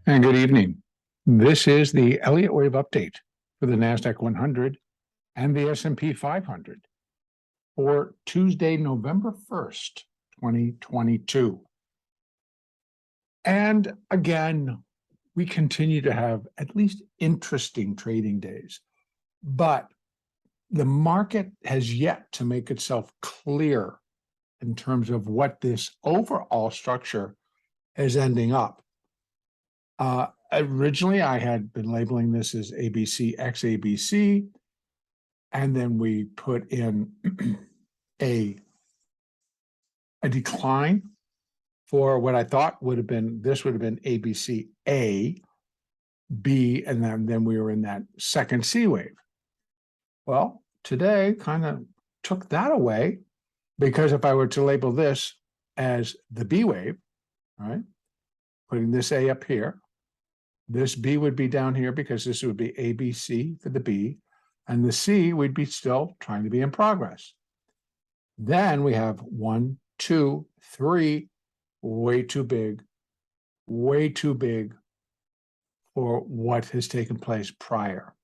And good evening. This is the Elliott Wave update for the NASDAQ 100 and the S&P 500 for Tuesday, November 1st, 2022. And again, we continue to have at least interesting trading days, but the market has yet to make itself clear in terms of what this overall structure is ending up. Originally, I had been labeling this as ABC X ABC, and then we put in a decline for what I thought would have been, this would have been ABC A, B, and then we were in that second C wave. Well, today kind of took that away, because if I were to label this as the B wave, all right, putting this A up here, this B would be down here because this would be ABC for the B, and the C would be still trying to be in progress. Then we have 1, 2, 3, way too big for what has taken place prior.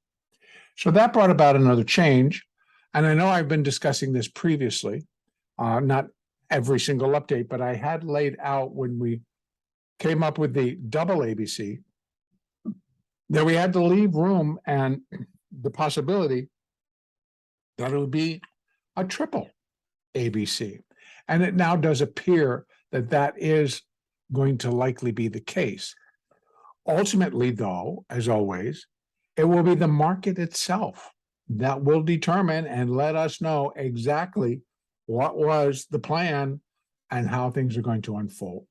So that brought about another change. And I know I've been discussing this previously, not every single update, but I had laid out when we came up with the double ABC, that we had to leave room and the possibility that it would be a triple ABC. And it now does appear that that is going to likely be the case. Ultimately, though, as always, it will be the market itself that will determine and let us know exactly what was the plan and how things are going to unfold.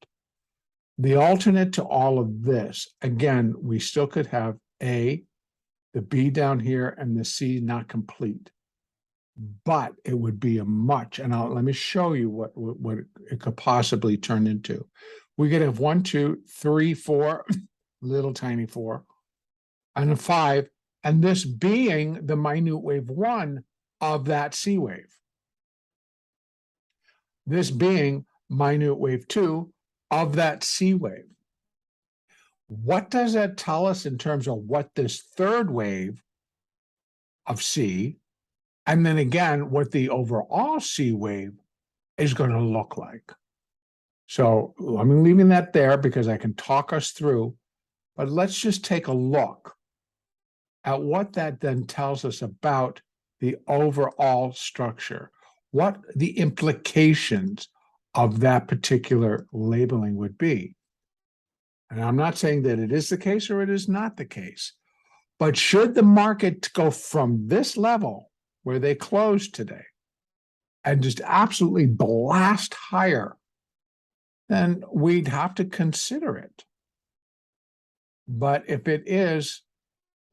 The alternate to all of this, again, we still could have A, the B down here, and the C not complete. But it would be a much, and let me show you what it could possibly turn into. We could have 1, 2, 3, 4, little tiny 4, and a 5, and this being the minute wave 1 of that C wave. This being minute wave 2 of that C wave. What does that tell us in terms of what this third wave of C, and then again, what the overall C wave is going to look like? So I'm leaving that there because I can talk us through, but let's just take a look at what that then tells us about the overall structure, what the implications of that particular labeling would be. And I'm not saying that it is the case or it is not the case, but should the market go from this level where they closed today and just absolutely blast higher, then we'd have to consider it. But if it is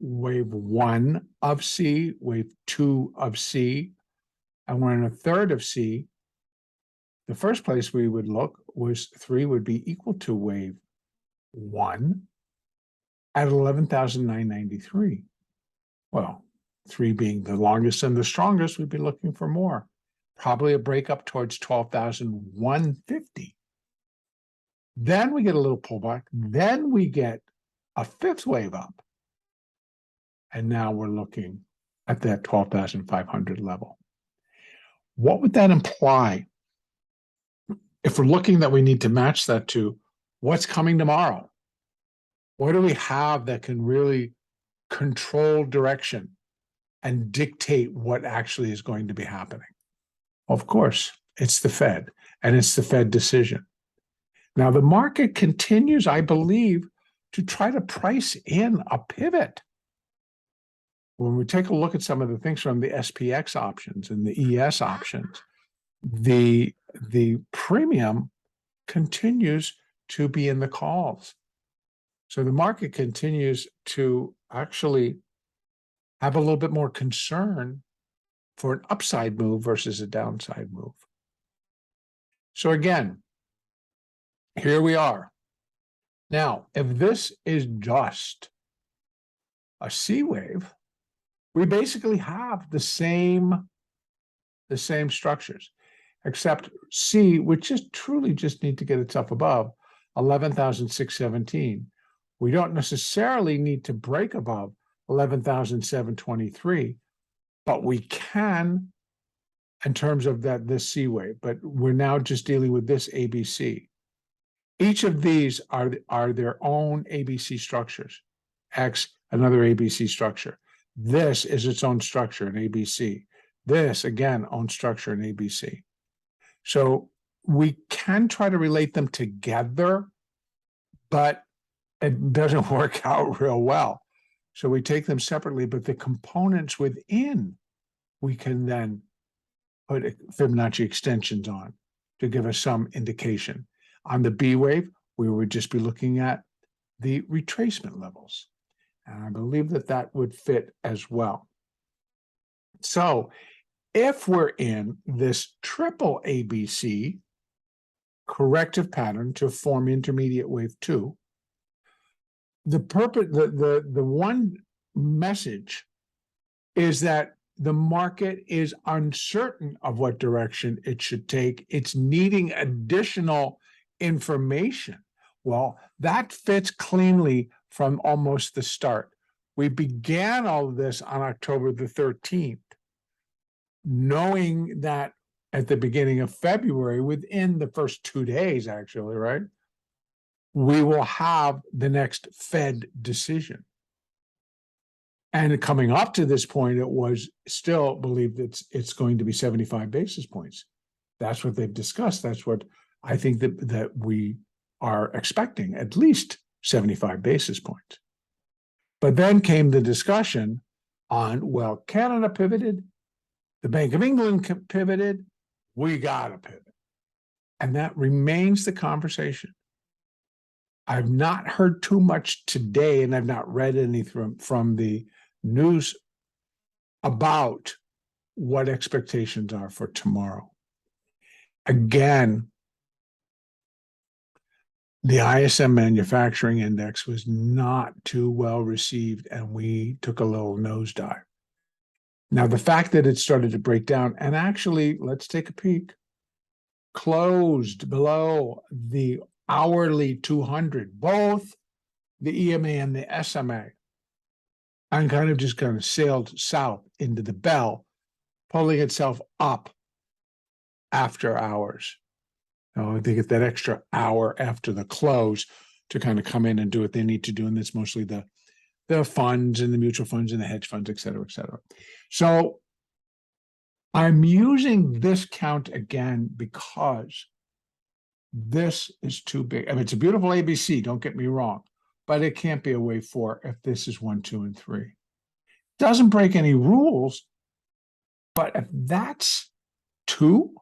wave 1 of C, wave 2 of C, and we're in a third of C, the first place we would look was 3 would be equal to wave 1 at 11,993. Well, 3 being the longest and the strongest, we'd be looking for more. Probably a break up towards 12,150. Then we get a little pullback. Then we get a 5th wave up. And now we're looking at that 12,500 level. What would that imply? If we're looking that we need to match that to what's coming tomorrow, what do we have that can really control direction and dictate what actually is going to be happening? Of course, it's the Fed, and it's the Fed decision. Now, the market continues, I believe, to try to price in a pivot. When we take a look at some of the things from the SPX options and the ES options, the premium continues to be in the calls. So the market continues to actually have a little bit more concern for an upside move versus a downside move. So again, here we are. Now, if this is just a C wave, we basically have the same structures, except C, which just truly just need to get itself above 11,617, We don't necessarily need to break above 11,723, but we can in terms of this C wave, but we're now just dealing with this ABC. Each of these are their own ABC structures. X, another ABC structure. This is its own structure in ABC. This, again, own structure in ABC. So we can try to relate them together, but it doesn't work out real well. So we take them separately, but the components within, we can then put Fibonacci extensions on to give us some indication. On the B wave, we would just be looking at the retracement levels. And I believe that that would fit as well. So if we're in this triple ABC corrective pattern to form intermediate wave 2, the one message is that the market is uncertain of what direction it should take. It's needing additional information. Well, that fits cleanly from almost the start. We began all of this on October the 13th, knowing that at the beginning of February, within the first 2 days, actually, right, we will have the next Fed decision. And coming up to this point, it was still believed that it's going to be 75 basis points. That's what they've discussed. That's what I think that we are expecting, at least 75 basis points. But then came the discussion on, well, Canada pivoted, the Bank of England pivoted, we got to pivot. And that remains the conversation. I've not heard too much today, and I've not read anything from the news about what expectations are for tomorrow. Again, the ISM manufacturing index was not too well received, and we took a little nosedive. Now, the fact that it started to break down, and actually, let's take a peek, closed below the hourly 200, both the EMA and the SMA, and kind of sailed south into the bell, pulling itself up after hours. They get that extra hour after the close to kind of come in and do what they need to do, and that's mostly the funds and the mutual funds and the hedge funds, et cetera, et cetera. So I'm using this count again because this is too big. I mean, it's a beautiful ABC, don't get me wrong, but it can't be a wave 4 if this is 1, 2, and 3. Doesn't break any rules, but if that's 2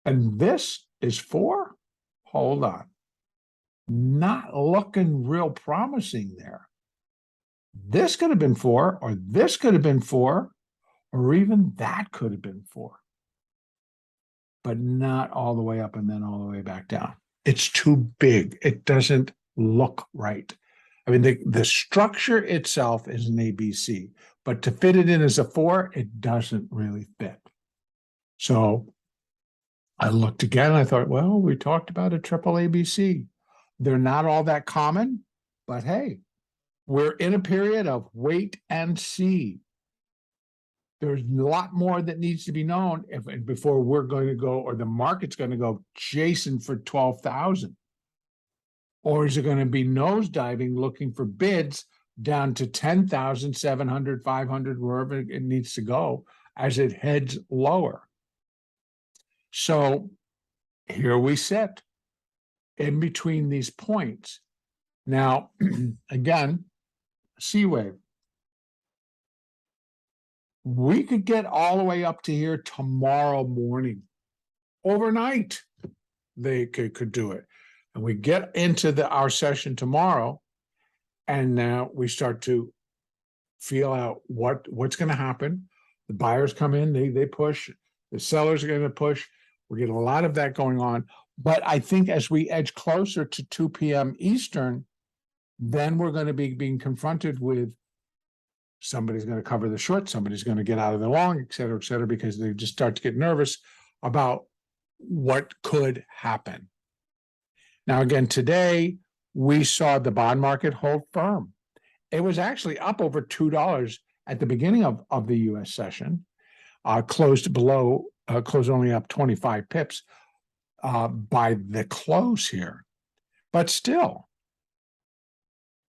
and this is 4, hold on. Not looking real promising there. This could have been 4, or this could have been 4, or even that could have been 4. But not all the way up and then all the way back down. It's too big. It doesn't look right. I mean, the structure itself is an ABC, but to fit it in as a 4, it doesn't really fit. So I looked again and I thought, well, we talked about a triple ABC. They're not all that common, but hey, we're in a period of wait and see. There's a lot more that needs to be known before we're going to go, or the market's going to go chasing for 12,000. Or is it going to be nosediving, looking for bids down to 10,700, 500, wherever it needs to go as it heads lower? So here we sit in between these points. Now, again, C wave. We could get all the way up to here tomorrow morning. Overnight, they could do it. And we get into our session tomorrow, and now we start to feel out what's going to happen. The buyers come in, they push. The sellers are going to push. We're getting a lot of that going on. But I think as we edge closer to 2 p.m. Eastern, then we're going to be being confronted with somebody's going to cover the short, somebody's going to get out of the long, et cetera, because they just start to get nervous about what could happen. Now, again, today, we saw the bond market hold firm. It was actually up over $2 at the beginning of the US session, closed only up 25 pips by the close here. But still,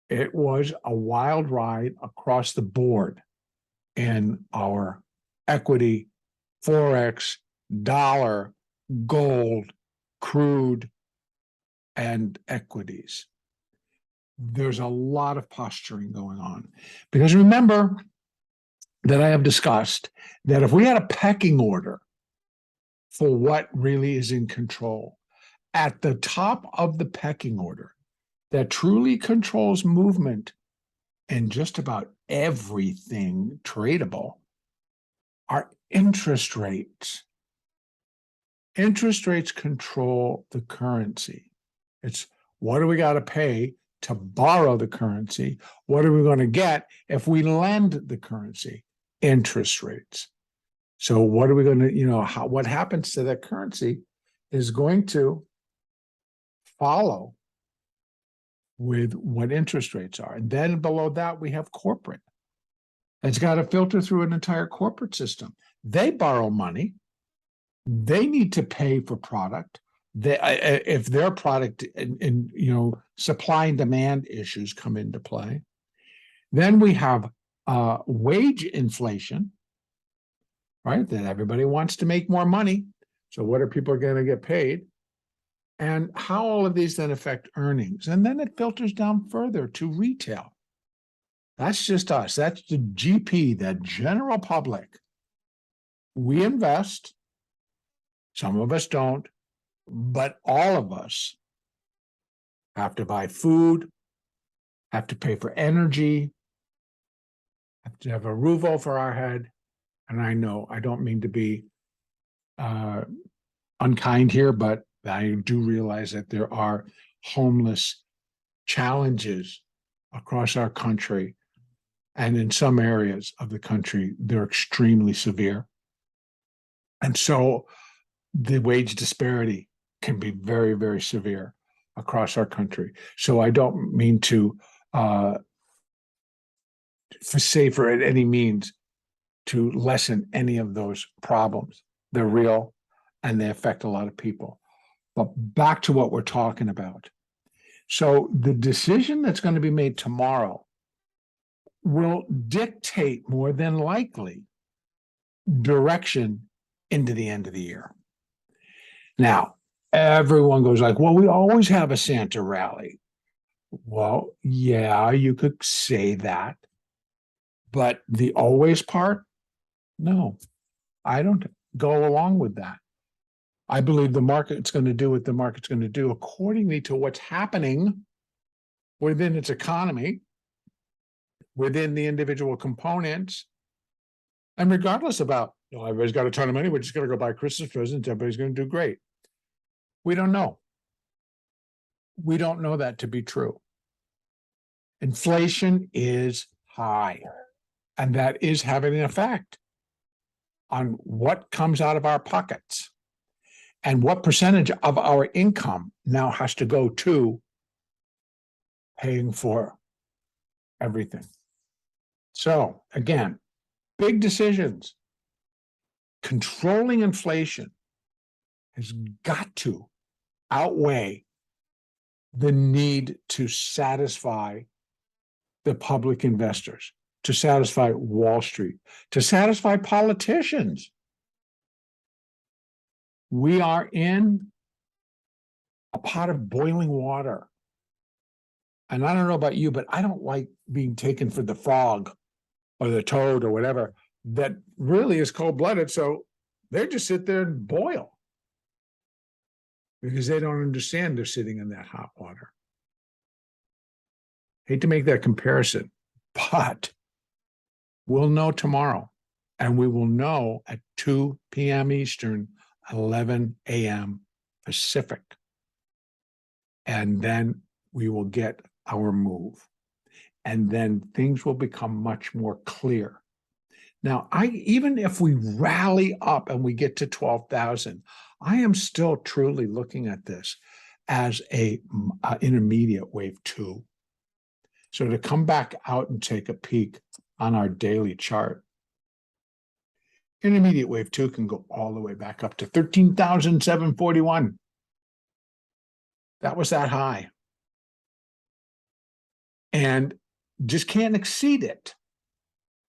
it was a wild ride across the board in our equity, Forex, dollar, gold, crude, and equities. There's a lot of posturing going on. Because remember that I have discussed that if we had a pecking order for what really is in control, at the top of the pecking order that truly controls movement in just about everything tradable are interest rates. Interest rates control the currency. It's what do we got to pay to borrow the currency? What are we going to get if we lend the currency? Interest rates. So what are we going to, what happens to that currency is going to follow with what interest rates are. And then below that, we have corporate. It's got to filter through an entire corporate system. They borrow money. They need to pay for product. If their product and supply and demand issues come into play, then we have wage inflation, right? That everybody wants to make more money. So what are people going to get paid? And how all of these then affect earnings. And then it filters down further to retail. That's just us. That's the GP, the general public. We invest. Some of us don't, but all of us have to buy food, have to pay for energy, have to have a roof over our head. And I know I don't mean to be unkind here, but I do realize that there are homeless challenges across our country. And in some areas of the country, they're extremely severe. And so the wage disparity can be very, very severe across our country. So I don't mean to say for any means to lessen any of those problems. They're real and they affect a lot of people. But back to what we're talking about. So the decision that's going to be made tomorrow will dictate more than likely direction into the end of the year. Now, everyone goes like, well, we always have a Santa rally. Well, yeah, you could say that. But the always part, no, I don't go along with that. I believe the market's going to do what the market's going to do accordingly to what's happening within its economy, within the individual components, and regardless about, everybody's got a ton of money, we're just going to go buy Christmas presents, everybody's going to do great. We don't know. We don't know that to be true. Inflation is high, and that is having an effect on what comes out of our pockets and what percentage of our income now has to go to paying for everything. So again, big decisions. Controlling inflation has got to outweigh the need to satisfy the public investors, to satisfy Wall Street, to satisfy politicians. We are in a pot of boiling water. And I don't know about you, but I don't like being taken for the frog or the toad or whatever that really is cold-blooded. So they just sit there and boil because they don't understand they're sitting in that hot water. Hate to make that comparison, but we'll know tomorrow. And we will know at 2 p.m. Eastern, 11 a.m. Pacific. And then we will get our move. And then things will become much more clear. Now, even if we rally up and we get to 12,000, I am still truly looking at this as a intermediate wave 2. So to come back out and take a peek on our daily chart, intermediate wave 2 can go all the way back up to 13,741. That was that high. And just can't exceed it,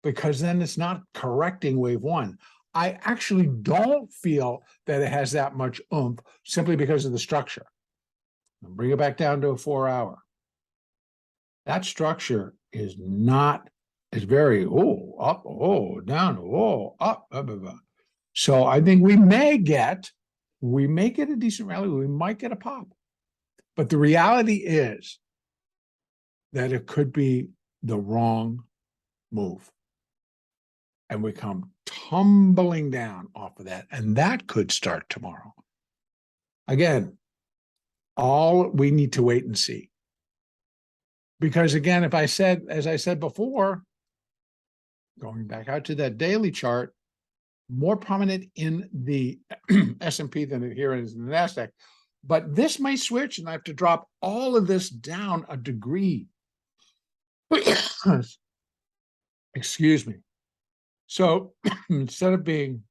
because then it's not correcting wave 1. I actually don't feel that it has that much oomph simply because of the structure. I'll bring it back down to a 4-hour. That structure is not, it's very, up, down, up, blah. So I think we may get a decent rally, we might get a pop. But the reality is that it could be the wrong move. And we come tumbling down off of that. And that could start tomorrow. Again, all we need to wait and see. Because again, as I said before, going back out to that daily chart, more prominent in the S&P than it here is in the NASDAQ. But this may switch and I have to drop all of this down a degree. Excuse me. So instead of being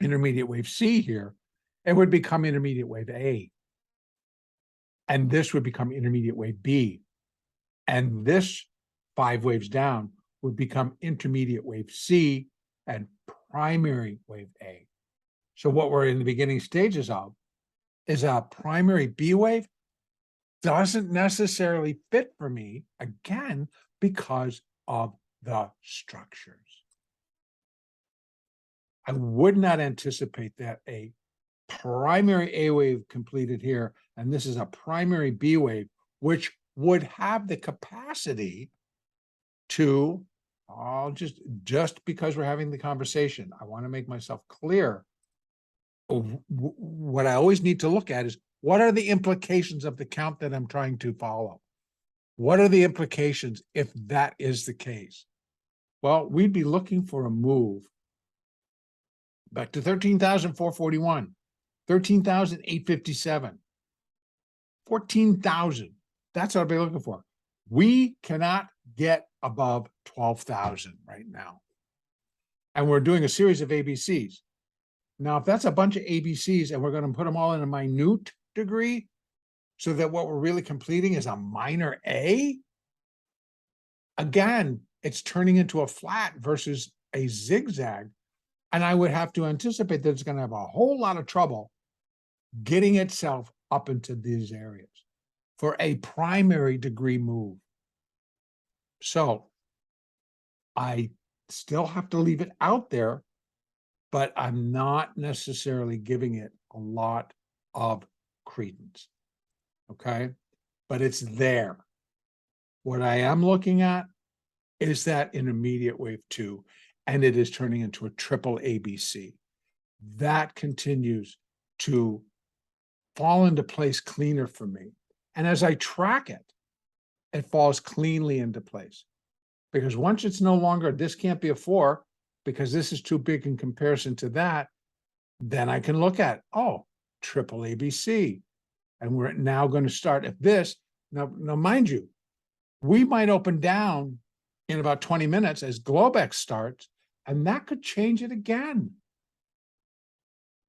intermediate wave C here, it would become intermediate wave A. And this would become intermediate wave B. And this 5 waves down would become intermediate wave C and primary wave A. So what we're in the beginning stages of is a primary B wave doesn't necessarily fit for me, again, because of the structures. I would not anticipate that a primary A wave completed here, and this is a primary B wave, which would have the capacity to, just because we're having the conversation, I want to make myself clear. What I always need to look at is, what are the implications of the count that I'm trying to follow? What are the implications if that is the case? Well, we'd be looking for a move back to 13,441, 13,857, 14,000. That's what I'll be looking for. We cannot get above 12,000 right now. And we're doing a series of ABCs. Now, if that's a bunch of ABCs and we're going to put them all in a minute degree, so that what we're really completing is a minor A, again, it's turning into a flat versus a zigzag. And I would have to anticipate that it's going to have a whole lot of trouble getting itself up into these areas for a primary degree move. So I still have to leave it out there, but I'm not necessarily giving it a lot of credence. Okay, but it's there. What I am looking at is that intermediate wave 2, and it is turning into a triple ABC. That continues to fall into place cleaner for me. And as I track it, it falls cleanly into place. Because once it's no longer, this can't be a 4, because this is too big in comparison to that, then I can look at, triple ABC. And we're now going to start at this. Now, mind you, we might open down in about 20 minutes as Globex starts, and that could change it again.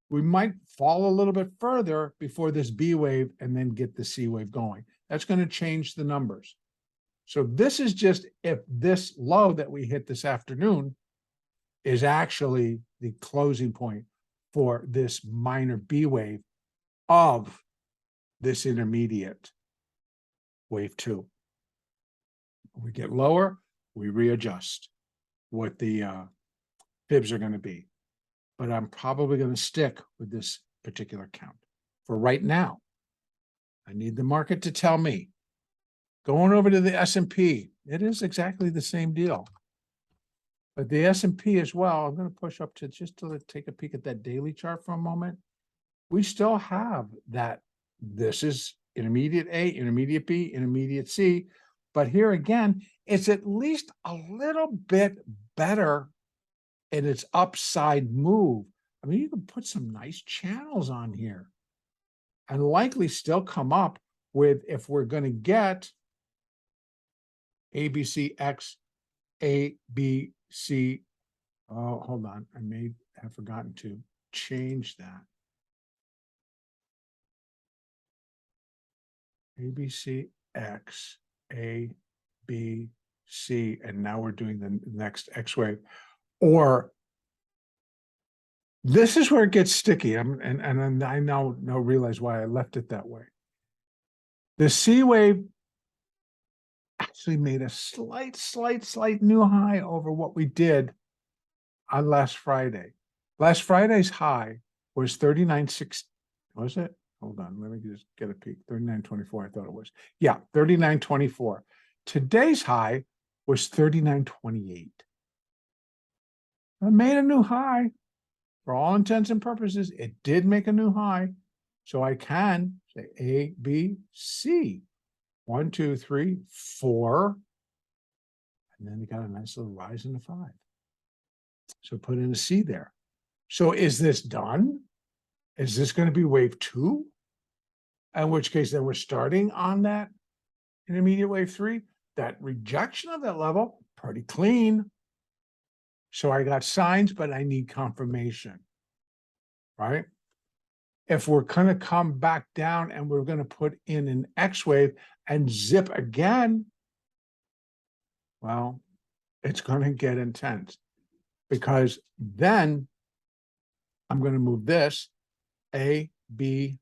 We might fall a little bit further before this B wave and then get the C wave going. That's going to change the numbers. So this is just if this low that we hit this afternoon is actually the closing point for this minor B wave of this intermediate wave 2. We get lower, we readjust what the fibs are going to be. But I'm probably going to stick with this particular count for right now. I need the market to tell me. Going over to the S&P, it is exactly the same deal. But the S&P as well, I'm going to push up to just to take a peek at that daily chart for a moment. We still have that. This is intermediate A, intermediate B, intermediate C. But here again, it's at least a little bit better in its upside move. I mean, you can put some nice channels on here. and likely still come up with, if we're going to get ABCX, ABC, oh, hold on, I may have forgotten to change that. ABCX, ABC, and now we're doing the next X wave. Or this is where it gets sticky. And I now realize why I left it that way. The C wave actually made a slight new high over what we did on last Friday. Last Friday's high was 39.6. Was it? Hold on, let me just get a peek. 39.24, I thought it was. Yeah, 39.24. Today's high was 39.28. It made a new high. For all intents and purposes, it did make a new high. So I can say A, B, C. 1, 2, 3, 4. And then you got a nice little rise in the 5. So put in a C there. So is this done? Is this going to be wave 2? In which case, then we're starting on that intermediate wave 3. That rejection of that level, pretty clean. So I got signs, but I need confirmation, right? If we're going to come back down and we're going to put in an X wave and zip again, well, it's going to get intense, because then I'm going to move this A, B,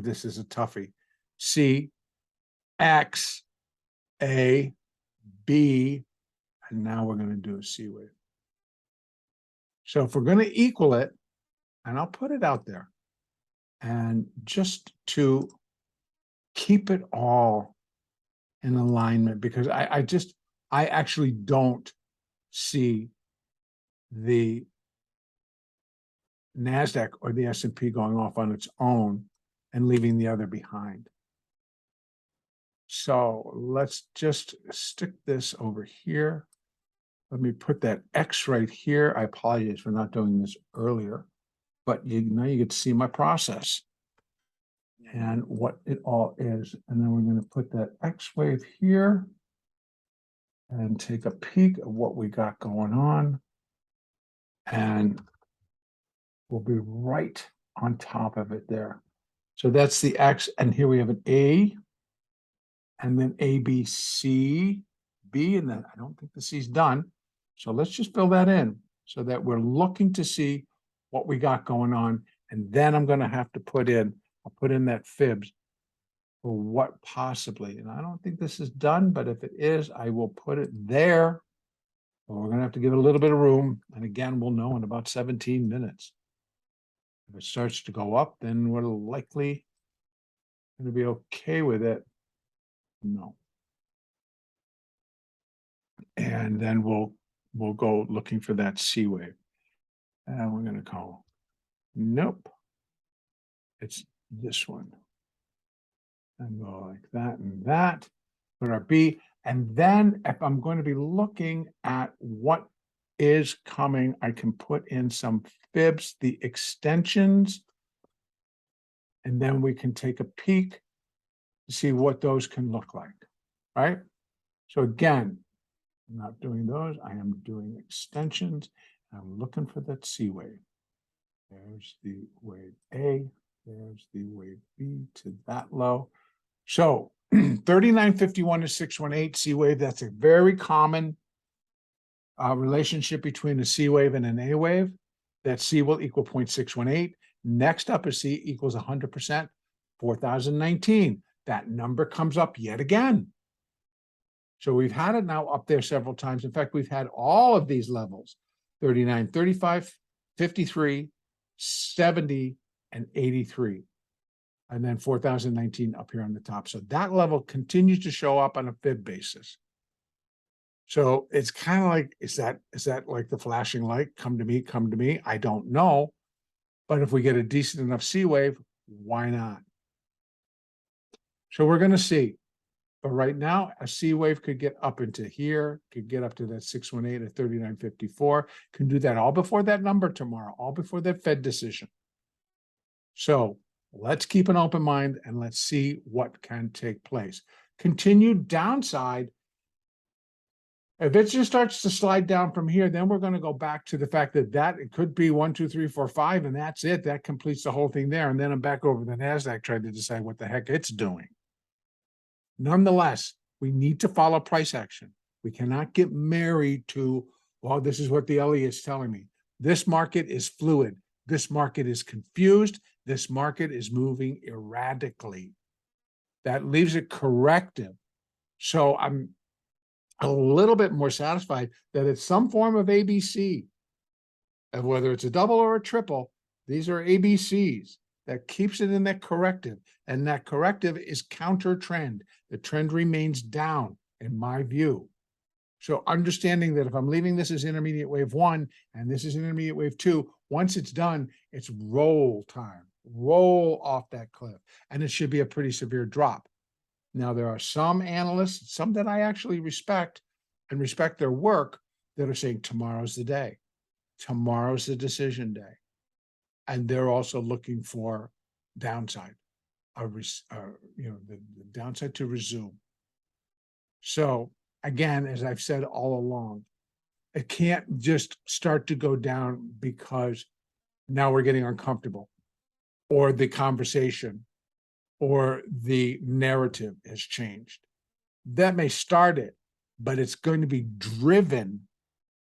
this is a toughie, C, X, A, B, and now we're going to do a C wave. So if we're going to equal it, and I'll put it out there, and just to keep it all in alignment, because I actually don't see the NASDAQ or the S&P going off on its own and leaving the other behind. So let's just stick this over here. Let me put that X right here. I apologize for not doing this earlier, but now you get to see my process and what it all is. And then we're going to put that X wave here and take a peek of what we got going on. And we'll be right on top of it there. So that's the X, and here we have an A, and then A, B, C, B, and then I don't think the C's done. So let's just fill that in so that we're looking to see what we got going on. And then I'm going to have to I'll put in that fibs for what possibly, and I don't think this is done, but if it is, I will put it there. But we're going to have to give it a little bit of room. And again, we'll know in about 17 minutes. If it starts to go up, then we're likely going to be okay with it. No. And then we'll go looking for that C wave. And we're going to call, nope, it's this one. And go like that and that. Put our B. And then if I'm going to be looking at what is coming, I can put in some fibs, the extensions, and then we can take a peek to see what those can look like, right? So again, I'm not doing those. I am doing extensions. I'm looking for that C wave. There's the wave A. There's the wave B to that low. So 39.51 to 618 C wave. That's a very common relationship between a C wave and an A wave. That C will equal 0.618. Next up is C equals 100%, 4,019. That number comes up yet again. So we've had it now up there several times. In fact, we've had all of these levels, 39, 35, 53, 70, and 83. And then 4,019 up here on the top. So that level continues to show up on a fib basis. So it's kind of like, is that like the flashing light? Come to me, come to me. I don't know. But if we get a decent enough C wave, why not? So we're going to see. But right now, a C wave could get up into here, could get up to that 618 at 39.54, can do that all before that number tomorrow, all before that Fed decision. So let's keep an open mind and let's see what can take place. Continued downside. If it just starts to slide down from here, then we're going to go back to the fact that it could be 1, 2, 3, 4, 5, and that's it. That completes the whole thing there. And then I'm back over the NASDAQ trying to decide what the heck it's doing. Nonetheless, we need to follow price action. We cannot get married to, well, this is what the Elliott's telling me. This market is fluid. This market is confused. This market is moving erratically. That leaves it corrective. So I'm a little bit more satisfied that it's some form of ABC. And whether it's a double or a triple, these are ABCs that keeps it in that corrective. And that corrective is counter trend. The trend remains down, in my view. So understanding that if I'm leaving this as intermediate wave 1 and this is intermediate wave 2, once it's done, it's roll time. Roll off that cliff. And it should be a pretty severe drop. Now, there are some analysts, some that I actually respect and respect their work, that are saying tomorrow's the day. Tomorrow's the decision day. And they're also looking for downside, the downside to resume. So again, as I've said all along, it can't just start to go down because now we're getting uncomfortable, or the conversation or the narrative has changed. That may start it, but it's going to be driven.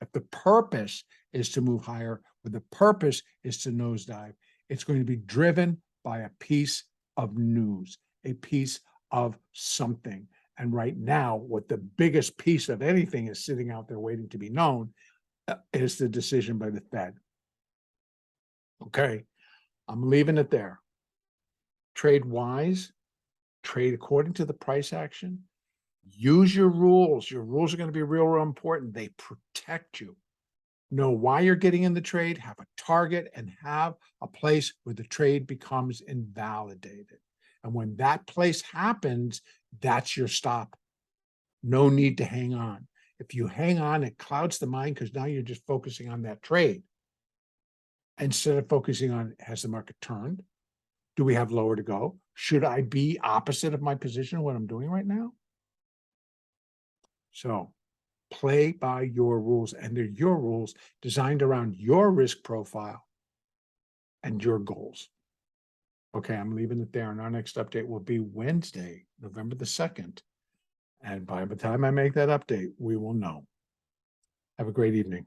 If the purpose is to move higher, or the purpose is to nosedive, it's going to be driven by a piece of news, a piece of something. And right now, what the biggest piece of anything is sitting out there waiting to be known is the decision by the Fed. Okay, I'm leaving it there. Trade wise, trade according to the price action. Use your rules. Your rules are going to be real important. They protect you. Know why you're getting in the trade, have a target, and have a place where the trade becomes invalidated. And when that place happens, that's your stop. No need to hang on. If you hang on, it clouds the mind because now you're just focusing on that trade instead of focusing on, has the market turned? Do we have lower to go? Should I be opposite of my position of what I'm doing right now? So play by your rules, and they're your rules designed around your risk profile and your goals. Okay, I'm leaving it there, and our next update will be Wednesday, November the 2nd. And by the time I make that update, we will know. Have a great evening.